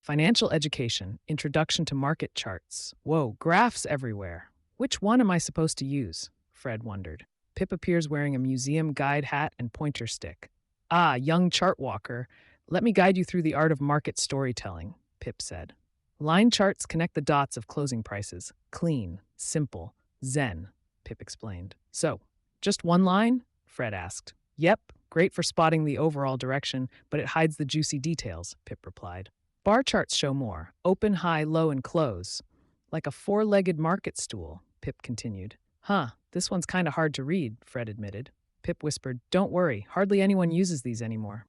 Financial education, introduction to market charts. Whoa, graphs everywhere. Which one am I supposed to use? Fred wondered. Pip appears wearing a museum guide hat and pointer stick. Ah, young chart walker. Let me guide you through the art of market storytelling, Pip said. Line charts connect the dots of closing prices. Clean, simple, zen, Pip explained. So, just one line? Fred asked. Yep, great for spotting the overall direction, but it hides the juicy details, Pip replied. Bar charts show more open, high, low, and close. Like a four-legged market stool, Pip continued. Huh, this one's kind of hard to read, Fred admitted. Pip whispered, Don't worry, hardly anyone uses these anymore.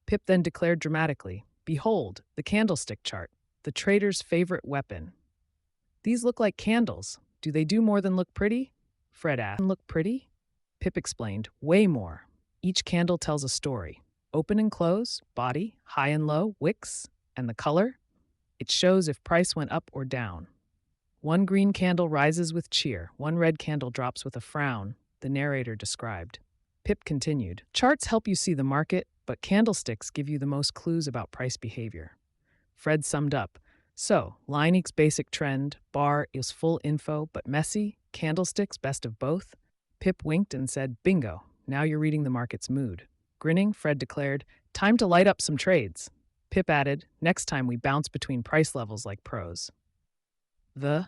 Pip then declared dramatically, Behold, the candlestick chart, the trader's favorite weapon. These look like candles. Do they do more than look pretty? Fred asked. Look pretty? Pip explained, Way more. Each candle tells a story. Open and close, body, high and low, wicks, and the color? It shows if price went up or down. One green candle rises with cheer, one red candle drops with a frown, the narrator described. Pip continued, Charts help you see the market, but candlesticks give you the most clues about price behavior. Fred summed up, So, line equals basic trend, bar is full info, but messy, candlesticks best of both. Pip winked and said, Bingo, now you're reading the market's mood. Grinning, Fred declared, Time to light up some trades. Pip added, Next time we bounce between price levels like pros. The